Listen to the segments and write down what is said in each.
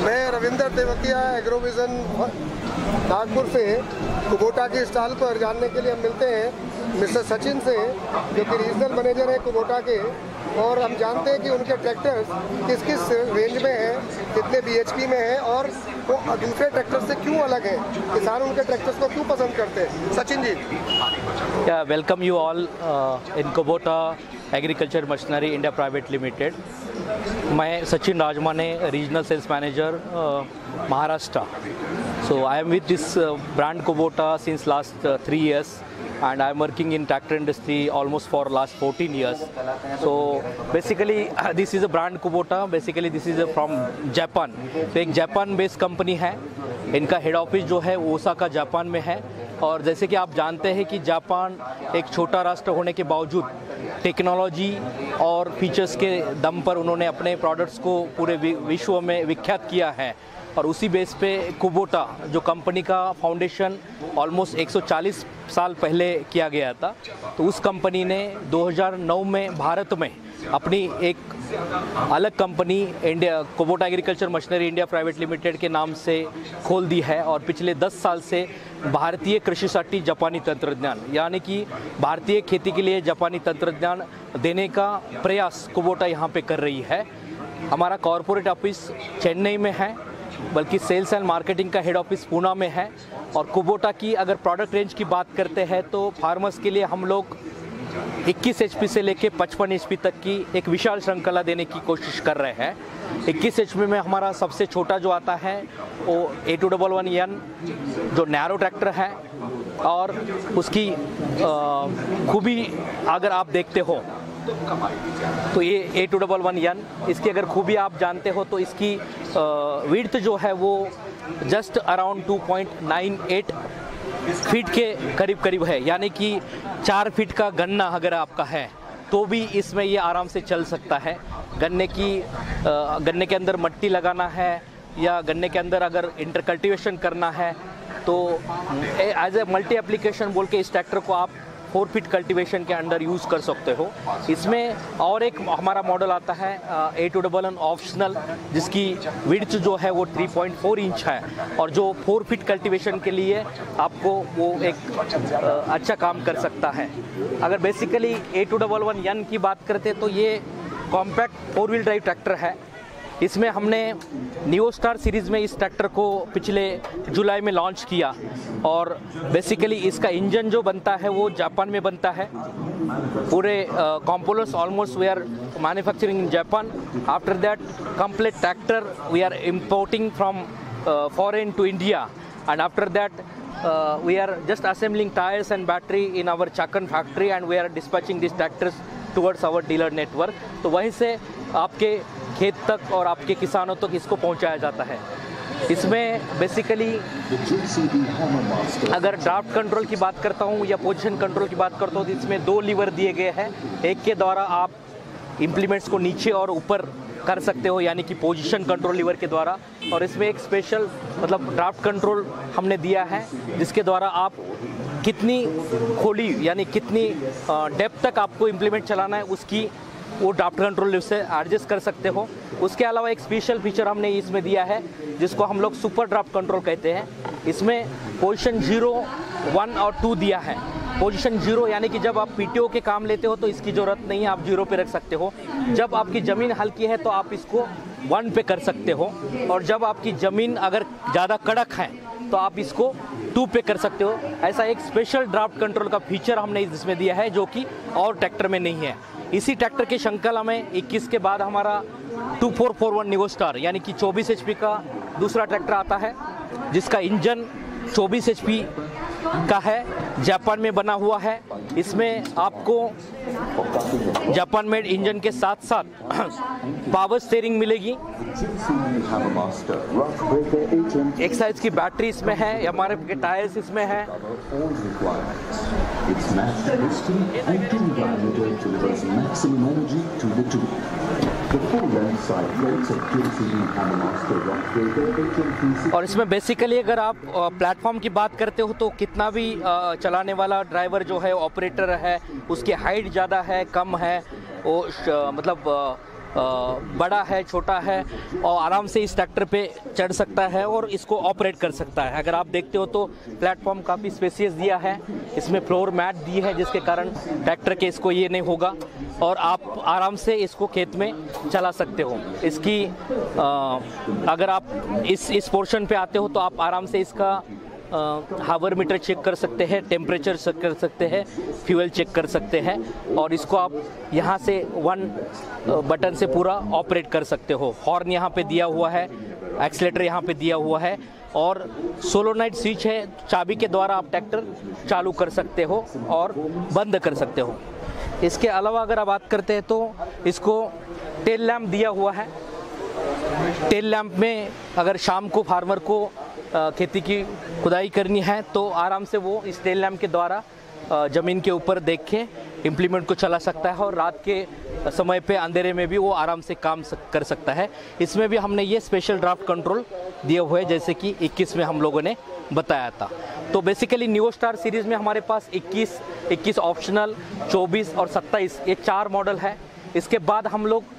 मैं रविंदर तेवतिया एग्रोविजन नागपुर से कुबोटा की स्टॉल पर जानने के लिए हम मिलते हैं मिस्टर सचिन से, जो कि रीजनल मैनेजर है कुबोटा के। और हम जानते हैं कि उनके ट्रैक्टर्स किस किस रेंज में हैं, कितने BHP में हैं और वो दूसरे ट्रैक्टर से क्यों अलग हैं, किसान उनके ट्रैक्टर्स को क्यों पसंद करते हैं। Sachin ji. Welcome you all in Kubota agriculture machinery India private limited. मैं Sachin Rajmane, regional sales manager Maharashtra. So I am with this brand Kubota since last 3 years, and I am working in tractor industry almost for last 14 years. So basically this is a brand Kubota. Basically this is from Japan. तो एक Japan based company है। इनका head office जो है Osaka Japan में है। और जैसे कि आप जानते हैं कि जापान एक छोटा राष्ट्र होने के बावजूद टेक्नोलॉजी और फीचर्स के दम पर उन्होंने अपने प्रोडक्ट्स को पूरे विश्व में विख्यात किया है। और उसी बेस पे कुबोटा जो कंपनी का फाउंडेशन ऑलमोस्ट 140 साल पहले किया गया था, तो उस कंपनी ने 2009 में भारत में अपनी एक अलग company India Kubota agriculture machinery India private limited के नाम से खोल दी है। और पिछले 10 साल से भारतीय कृषिसाठी जापानी तंत्रज्ञान, यानी कि भारतीय खेती के लिए जापानी तंत्रज्ञान देने का प्रयास कुबोटा यहाँ पे कर रही है। हमारा कॉरपोरेट ऑफिस चेन्नई में है, बल्कि सेल्स एंड मार्केटिंग का हेड ऑफिस पुणे में है। और कुबोटा की अगर प्रोडक्ट रेंज की बात करते हैं तो फार्मर्स के लिए हम लोग 21 HP से लेके 55 HP तक की एक विशाल श्रृंखला देने की कोशिश कर रहे हैं। 21 HP में हमारा सबसे छोटा जो आता है वो A211N जो नैरो ट्रैक्टर है। और उसकी खूबी अगर आप देखते हो तो ये A211N, इसकी अगर खूबी आप जानते हो तो इसकी विड्थ जो है वो जस्ट अराउंड 2.98 फीट के करीब है। यानी कि 4 फीट का गन्ना अगर आपका है तो भी इसमें ये आराम से चल सकता है। गन्ने के अंदर मट्टी लगाना है या गन्ने के अंदर अगर इंटर कल्टीवेशन करना है तो एज ए मल्टी एप्लीकेशन बोल के इस ट्रैक्टर को आप 4 फीट कल्टीवेशन के अंडर यूज़ कर सकते हो। इसमें और एक हमारा मॉडल आता है A211 ऑप्शनल, जिसकी विड्थ जो है वो 3.4 इंच है और जो 4 फीट कल्टीवेशन के लिए आपको वो एक अच्छा काम कर सकता है। अगर बेसिकली A211N की बात करते तो ये कॉम्पैक्ट 4 व्हील ड्राइव ट्रैक्टर है। इसमें हमने नियो स्टार सीरीज़ में इस ट्रैक्टर को पिछले जुलाई में लॉन्च किया। और बेसिकली इसका इंजन जो बनता है वो जापान में बनता है। पूरे components almost we are manufacturing in Japan. After that complete tractor we are importing from foreign to India, and after that we are just assembling tires and battery in our Chakan factory, and we are dispatching these tractors towards our dealer network। तो वहीं से आपके खेत तक और आपके किसानों तक इसको पहुंचाया जाता है। इसमें बेसिकली अगर ड्राफ्ट कंट्रोल की बात करता हूं या पोजीशन कंट्रोल की बात करता हूं तो इसमें 2 लीवर दिए गए हैं। एक के द्वारा आप इम्प्लीमेंट्स को नीचे और ऊपर कर सकते हो, यानी कि पोजीशन कंट्रोल लीवर के द्वारा। और इसमें एक स्पेशल मतलब ड्राफ्ट कंट्रोल हमने दिया है जिसके द्वारा आप कितनी खोली यानी कितनी डेप्थ तक आपको इम्प्लीमेंट चलाना है उसकी वो ड्राफ्ट कंट्रोल लिवर से एडजस्ट कर सकते हो। उसके अलावा एक स्पेशल फीचर हमने इसमें दिया है जिसको हम लोग सुपर ड्राफ्ट कंट्रोल कहते हैं। इसमें पोजीशन 0, 1 और 2 दिया है। पोजीशन 0 यानी कि जब आप PTO के काम लेते हो तो इसकी ज़रूरत नहीं है, आप 0 पे रख सकते हो। जब आपकी ज़मीन हल्की है तो आप इसको 1 पे कर सकते हो। और जब आपकी ज़मीन अगर ज़्यादा कड़क है तो आप इसको 2 पे कर सकते हो। ऐसा एक स्पेशल ड्राफ्ट कंट्रोल का फीचर हमने इसमें दिया है जो कि और ट्रैक्टर में नहीं है। इसी ट्रैक्टर के श्रृंखला में 21 के बाद हमारा 2441 नियो स्टार यानी कि 24 HP का दूसरा ट्रैक्टर आता है जिसका इंजन 24 HP का है, जापान में बना हुआ है। इसमें आपको जापान मेड इंजन के साथ साथ पावर स्टीयरिंग मिलेगी। एक साइज की बैटरी इसमें है, हमारे के टायर्स इसमें है। और इसमें बेसिकली अगर आप प्लेटफॉर्म की बात करते हो तो कितना भी चलाने वाला ड्राइवर जो है ऑपरेटर है उसकी हाइट ज़्यादा है कम है वो मतलब बड़ा है, छोटा है, और आराम से इस ट्रैक्टर पे चढ़ सकता है और इसको ऑपरेट कर सकता है। अगर आप देखते हो तो प्लेटफॉर्म काफ़ी स्पेसियस दिया है, इसमें फ्लोर मैट दी है जिसके कारण ट्रैक्टर के इसको ये नहीं होगा और आप आराम से इसको खेत में चला सकते हो। इसकी अगर आप इस पोर्शन पे आते हो तो आप आराम से इसका हावर मीटर चेक कर सकते हैं, टेम्परेचर चेक कर सकते हैं, फ्यूल चेक कर सकते हैं और इसको आप यहाँ से वन बटन से पूरा ऑपरेट कर सकते हो। हॉर्न यहाँ पे दिया हुआ है, एक्सीलेटर यहाँ पे दिया हुआ है और सोलोनाइट स्विच है, चाबी के द्वारा आप ट्रैक्टर चालू कर सकते हो और बंद कर सकते हो। इसके अलावा अगर आप बात करते हैं तो इसको टेल लैम्प दिया हुआ है। टेल लैम्प में अगर शाम को फार्मर को खेती की खुदाई करनी है तो आराम से वो इस टेल लैम्प के द्वारा ज़मीन के ऊपर देख के इम्प्लीमेंट को चला सकता है और रात के समय पे अंधेरे में भी वो आराम से काम कर सकता है। इसमें भी हमने ये स्पेशल ड्राफ्ट कंट्रोल दिए हुए हैं जैसे कि 21 में हम लोगों ने बताया था। तो बेसिकली न्यू स्टार सीरीज़ में हमारे पास 21 ऑप्शनल, 24 और 27 ये 4 मॉडल है। इसके बाद हम लोग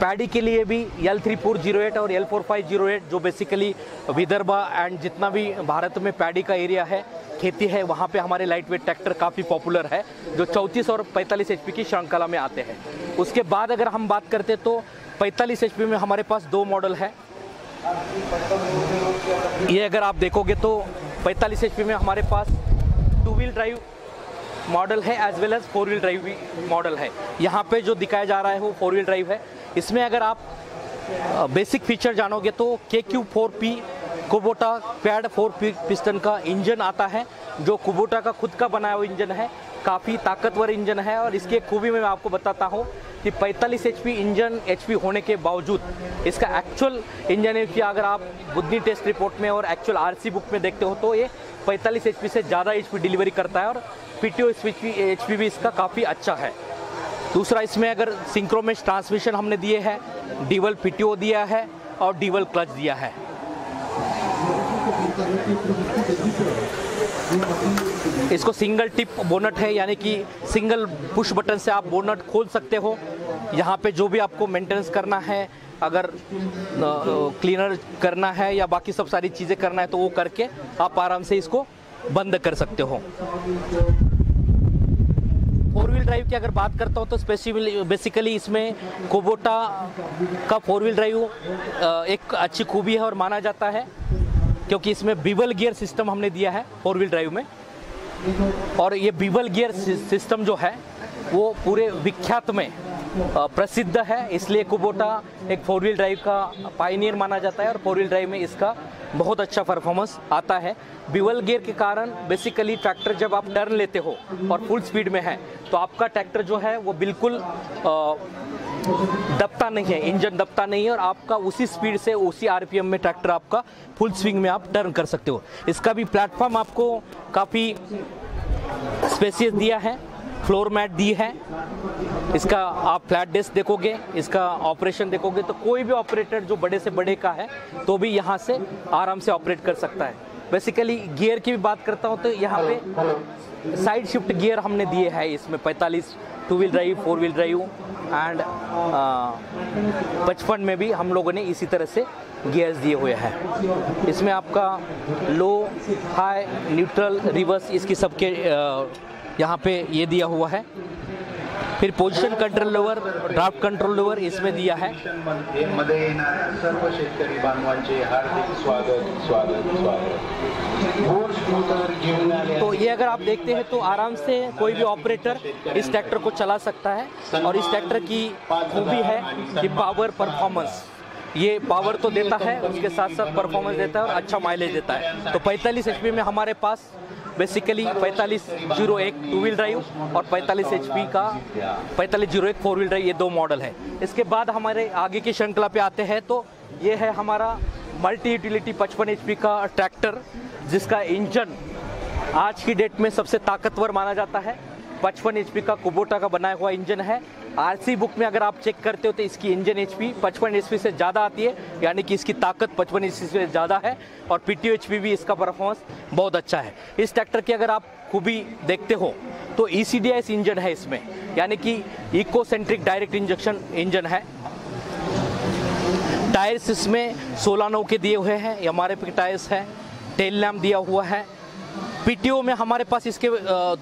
पैडी के लिए भी L3408 और L4508 जो बेसिकली विदर्भा एंड जितना भी भारत में पैडी का एरिया है, खेती है, वहाँ पे हमारे लाइट वेट ट्रैक्टर काफ़ी पॉपुलर है जो 34 और 45 HP की श्रृंखला में आते हैं। उसके बाद अगर हम बात करते तो 45 HP में हमारे पास 2 मॉडल है। ये अगर आप देखोगे तो 45 HP में हमारे पास 2 व्हील ड्राइव मॉडल है as well as 4 wheel drive भी मॉडल है। यहाँ पे जो दिखाया जा रहा है वो 4 व्हील ड्राइव है। इसमें अगर आप बेसिक फीचर जानोगे तो KQ4P कुबोटा क्वाड 4 पिस्टन का इंजन आता है जो कुबोटा का खुद का बनाया हुआ इंजन है, काफ़ी ताकतवर इंजन है। और इसकी एक खूबी मैं आपको बताता हूँ कि 45 HP इंजन HP होने के बावजूद इसका एक्चुअल इंजन HP अगर आप बुद्धि टेस्ट रिपोर्ट में और एक्चुअल RC बुक में देखते हो तो ये 45 HP से ज़्यादा HP डिलीवरी करता है और PTO HP भी इसका काफ़ी अच्छा है। दूसरा, इसमें अगर सिंक्रोमेश ट्रांसमिशन हमने दिए हैं, डीवल PTO दिया है और डीवल क्लच दिया है। इसको सिंगल टिप बोनट है यानी कि सिंगल पुश बटन से आप बोनट खोल सकते हो। यहाँ पे जो भी आपको मेंटेनेंस करना है, अगर क्लीनर करना है या बाकी सब सारी चीज़ें करना है तो वो करके आप आराम से इसको बंद कर सकते हो। 4 व्हील ड्राइव की अगर बात करता हूँ तो बेसिकली इसमें कुबोटा का 4 व्हील ड्राइव एक अच्छी खूबी है और माना जाता है क्योंकि इसमें बिवल गियर सिस्टम हमने दिया है 4 व्हील ड्राइव में। और ये बिवल गियर सिस्टम जो है वो पूरे विख्यात में प्रसिद्ध है, इसलिए कुबोटा एक 4 व्हील ड्राइव का पायनियर माना जाता है और 4 व्हील ड्राइव में इसका बहुत अच्छा परफॉर्मेंस आता है। बिवल गियर के कारण बेसिकली ट्रैक्टर जब आप टर्न लेते हो और फुल स्पीड में है तो आपका ट्रैक्टर जो है वो बिल्कुल दबता नहीं है, इंजन दबता नहीं है और आपका उसी स्पीड से उसी RPM में ट्रैक्टर आपका फुल स्विंग में आप टर्न कर सकते हो। इसका भी प्लेटफॉर्म आपको काफ़ी स्पेसियस दिया है, फ्लोर मैट दी है। इसका आप फ्लैट डेस्क देखोगे, इसका ऑपरेशन देखोगे तो कोई भी ऑपरेटर जो बड़े से बड़े का है तो भी यहाँ से आराम से ऑपरेट कर सकता है। बेसिकली गियर की भी बात करता हूँ तो यहाँ पे साइड शिफ्ट गियर हमने दिए हैं इसमें 45 2 wheel drive, 4 wheel drive and 55 में भी हम लोगों ने इसी तरह से गियर्स दिए हुए हैं। इसमें आपका लो, हाई, न्यूट्रल, रिवर्स इसकी सबके यहाँ पे ये दिया हुआ है। फिर पोजीशन कंट्रोल लेवर, ड्राफ्ट कंट्रोल लेवर इसमें दिया है। मध्ये येणाऱ्या सर्व शेतकरी बांधवांचे हार्दिक स्वागत स्वागत स्वागत। तो ये अगर आप देखते हैं तो आराम से कोई भी ऑपरेटर इस ट्रैक्टर को चला सकता है और इस ट्रैक्टर की खूबी है कि पावर परफॉर्मेंस, ये पावर तो देता है उसके साथ साथ परफॉर्मेंस देता है और अच्छा माइलेज देता है। तो 45 HP में हमारे पास बेसिकली 4501 2 व्हील ड्राइव और 45 HP का 4501 4 व्हील ड्राइव, ये 2 मॉडल है। इसके बाद हमारे आगे की श्रृंखला पे आते हैं तो ये है हमारा मल्टी यूटिलिटी 55 HP का ट्रैक्टर जिसका इंजन आज की डेट में सबसे ताकतवर माना जाता है। 55 HP का कुबोटा का बनाया हुआ इंजन है। RC बुक में अगर आप चेक करते हो तो इसकी इंजन HP 55 HP से ज़्यादा आती है, यानी कि इसकी ताकत 55 HP से ज़्यादा है और PTO HP भी इसका परफॉर्मेंस बहुत अच्छा है। इस ट्रैक्टर की अगर आप खूबी देखते हो तो ECDIS इंजन है इसमें, यानी कि eco centric direct injection engine है टायर्स इसमें 16 नौ के दिए हुए हैं, एमआरएफ के टायर्स हैं। टेल लैम्प दिया हुआ है। पीटीओ में हमारे पास इसके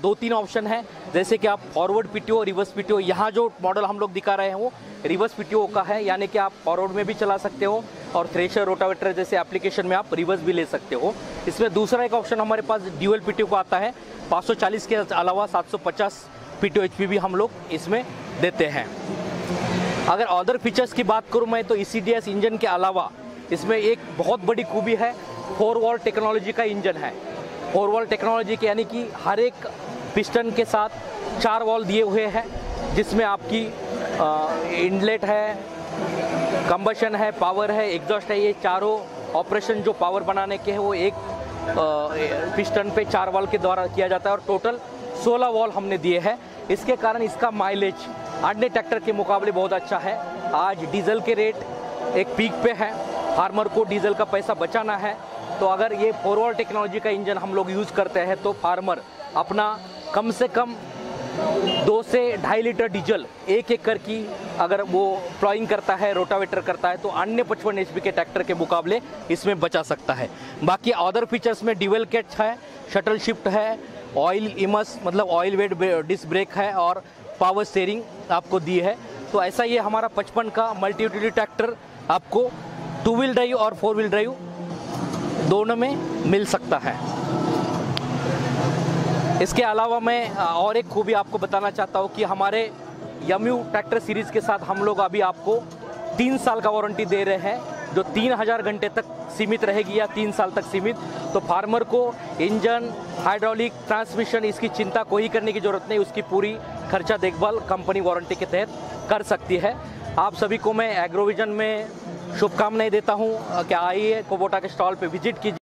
2-3 ऑप्शन है, जैसे कि आप फॉरवर्ड पीटीओ, रिवर्स पीटीओ। यहाँ जो मॉडल हम लोग दिखा रहे हैं वो रिवर्स पीटीओ का है, यानी कि आप फॉरवर्ड में भी चला सकते हो और थ्रेशर, रोटावेटर जैसे एप्लीकेशन में आप रिवर्स भी ले सकते हो। इसमें दूसरा एक ऑप्शन हमारे पास ड्यूअल पीटीओ का आता है। 540 के अलावा 750 पीटीओ एचपी भी हम लोग इसमें देते हैं। अगर अदर फीचर्स की बात करूँ मैं, तो ECDS इंजन के अलावा इसमें एक बहुत बड़ी खूबी है, 4 वॉल टेक्नोलॉजी का इंजन है। 4 वॉल टेक्नोलॉजी के यानी कि हर एक पिस्टन के साथ 4 वॉल दिए हुए हैं, जिसमें आपकी इनलेट है, कंबशन है, पावर है, एग्जॉस्ट है। ये चारों ऑपरेशन जो पावर बनाने के हैं वो एक पिस्टन पे 4 वॉल के द्वारा किया जाता है और टोटल 16 वॉल हमने दिए हैं। इसके कारण इसका माइलेज अन्य ट्रैक्टर के मुकाबले बहुत अच्छा है। आज डीजल के रेट एक पीक पे है, फार्मर को डीजल का पैसा बचाना है, तो अगर ये 4 वॉल टेक्नोलॉजी का इंजन हम लोग यूज़ करते हैं तो फार्मर अपना कम से कम 2 से 2.5 लीटर डीजल एक एकड़ की अगर वो प्लॉइंग करता है, रोटावेटर करता है, तो अन्य 55 HP के ट्रैक्टर के मुकाबले इसमें बचा सकता है। बाकी अदर फीचर्स में ड्यूअल क्लच है, शटल शिफ्ट है, ऑयल इमस मतलब ऑयल वेट डिस्क ब्रेक है और पावर स्टीयरिंग आपको दी है। तो ऐसा ये हमारा 55 का मल्टी यूटिलिटी ट्रैक्टर आपको 2 व्हील ड्राइव और 4 व्हील ड्राइव दोनों में मिल सकता है। इसके अलावा मैं और एक खूबी आपको बताना चाहता हूँ कि हमारे यमयू ट्रैक्टर सीरीज़ के साथ हम लोग अभी आपको 3 साल का वारंटी दे रहे हैं, जो 3000 घंटे तक सीमित रहेगी या 3 साल तक सीमित। तो फार्मर को इंजन, हाइड्रोलिक, ट्रांसमिशन इसकी चिंता कोई करने की ज़रूरत नहीं, उसकी पूरी खर्चा देखभाल कंपनी वारंटी के तहत कर सकती है। आप सभी को मैं एग्रोविजन में शुभकामनाएं देता हूँ कि आइए कुबोटा के स्टॉल पे विजिट कीजिए।